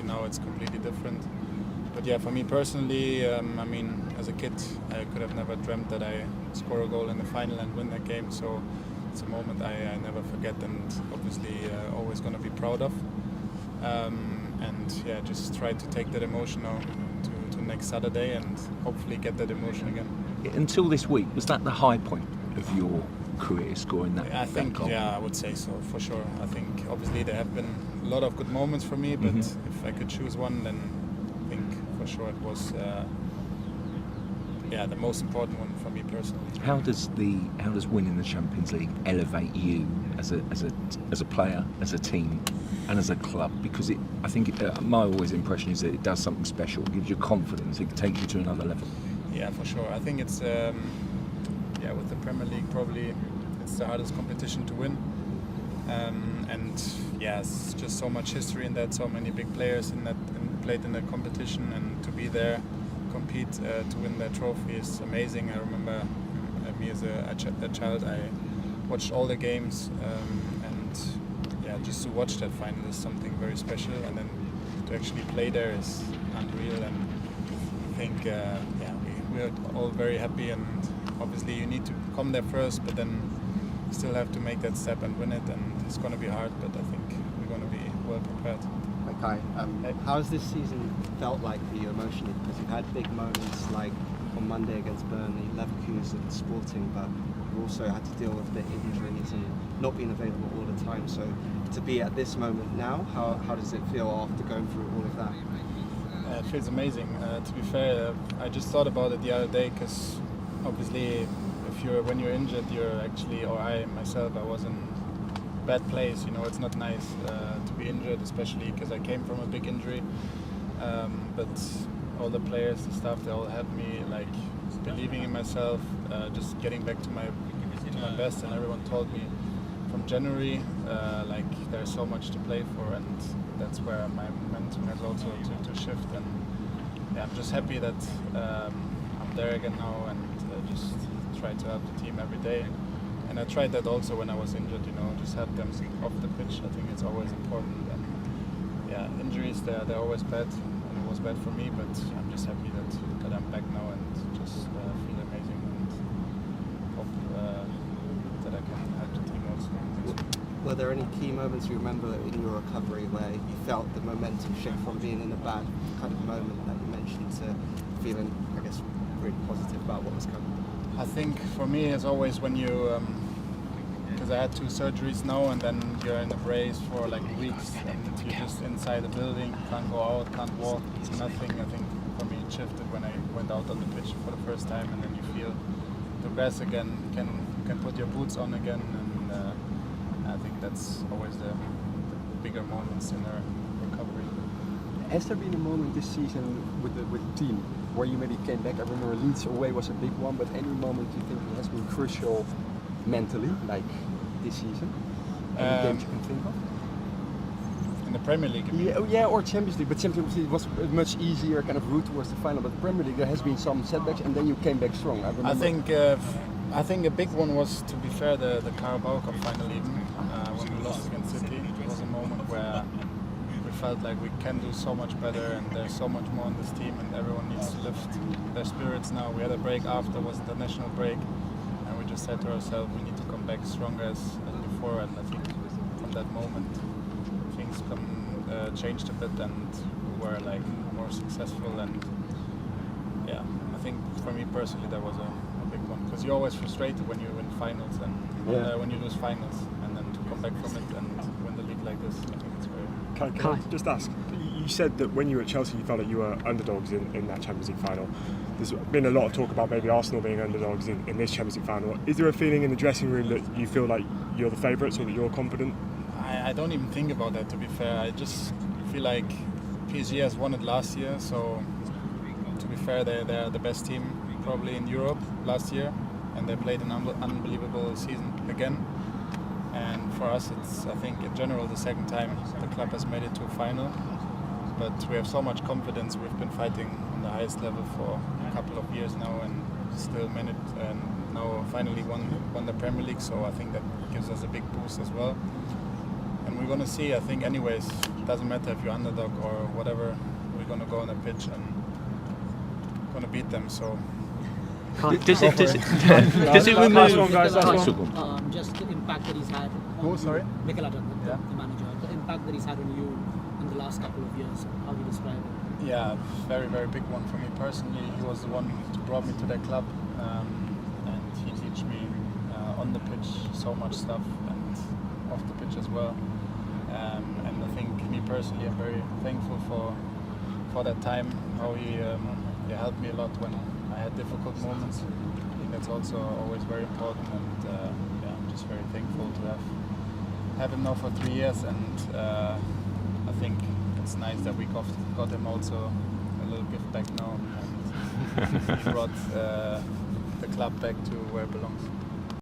Now it's completely different. But yeah, for me personally, I mean, as a kid, I could have never dreamt that I score a goal in the final and win that game. So it's a moment I never forget, and obviously always going to be proud of. And yeah, just try to take that emotion now to next Saturday and hopefully get that emotion again. Until this week, was that the high point of your career, scoring that? I think, goal? yeah, I would say so, for sure. I think obviously there have been a lot of good moments for me, but if I could choose one, then I think for sure it was the most important one for me personally. How does winning the Champions League elevate you as a player, as a team, and as a club? Because my always impression is that it does something special. It gives you confidence. It takes you to another level. Yeah, for sure. I think it's with the Premier League probably it's the hardest competition to win. And yeah, it's just so much history in that, so many big players played in that competition, and to be there, compete to win that trophy is amazing. I remember me as a child, I watched all the games, and yeah, just to watch that final is something very special, and then to actually play there is unreal. And I think we're all very happy, and obviously you need to come there first, but then you still have to make that step and win it, and it's going to be hard, but I think we're going to be well prepared. Okay, how has this season felt like for you emotionally? Because you've had big moments like on Monday against Burnley, Leverkusen, Sporting, but you also had to deal with the injuries and not being available all the time. So to be at this moment now, how does it feel after going through all of that? It feels amazing. To be fair, I just thought about it the other day, because obviously when you're injured, you're actually, or I myself, I was in a bad place. You know, it's not nice to be injured, especially because I came from a big injury. But all the players, the staff, they all helped me, like believing in myself, just getting back to my best. And everyone told me from January, like there's so much to play for, and that's where my momentum has also to shift. And yeah, I'm just happy that I'm there again now, and just try to help the team every day. And I tried that also when I was injured, you know, just help them off the pitch. I think it's always important. And yeah, injuries, they're always bad, and it was bad for me, but I'm just happy that I'm back now and just feel amazing, and hope that I can help the team also. Were there any key moments you remember in your recovery where you felt the momentum shift from being in a bad kind of moment that you mentioned to feeling, I guess, really positive about what was coming? I think for me it's always when you, because I had 2 surgeries now, and then you're in a brace for like weeks, and you're just inside the building, can't go out, can't walk, nothing. I think for me it shifted when I went out on the pitch for the first time, and then you feel the grass again, you can put your boots on again, and I think that's always the bigger moments in our recovery. Has there been a moment this season with the team where you maybe came back? I remember Leeds away was a big one, but any moment you think has been crucial mentally, like this season? Any games you can think of? In the Premier League? Yeah, or Champions League, but Champions League was a much easier kind of route towards the final, but the Premier League there has been some setbacks, and then you came back strong. I think a big one was, to be fair, the Carabao Cup final even, when we lost against City. It was a moment where we felt like we can do so much better, and there's so much more on this team, and everyone needs to lift their spirits now. We had a break after, was the national break, and we just said to ourselves we need to come back stronger as before, and I think from that moment things changed a bit, and we were like more successful. And yeah, I think for me personally that was a big one, because you're always frustrated when you win finals, and when you lose finals, and then to come back from it and win the league like this, I think it's very... Can I just ask, you said that when you were at Chelsea you felt like you were underdogs in that Champions League final. There's been a lot of talk about maybe Arsenal being underdogs in this Champions League final. Is there a feeling in the dressing room that you feel like you're the favourites, or that you're confident? I don't even think about that, to be fair. I just feel like PSG has won it last year, so to be fair, they're the best team probably in Europe last year, and they played an unbelievable season again. And for us, it's, I think, in general, the second time the club has made it to a final. But we have so much confidence. We've been fighting on the highest level for a couple of years now, and still managed, and now finally won the Premier League. So I think that gives us a big boost as well. And and we're gonna see. I think, anyways, doesn't matter if you're underdog or whatever. We're gonna go on a pitch and gonna beat them. So. Does it remove? Last one, guys. Last Last one. one. Just the impact that he's had. Who, sorry? Mikel Arteta, Yeah. the manager. The impact that he's had on you in the last couple of years. How do you describe it? Yeah, very, very big one for me personally. He was the one who brought me to the club, and he teach me on the pitch so much stuff and off the pitch as well. And I think me personally, I'm very thankful for that time. How he helped me a lot when I had difficult moments. I think that's also always very important, and yeah, I'm just very thankful to have him now for 3 years, and I think it's nice that we got him also a little gift back now, and he brought the club back to where it belongs.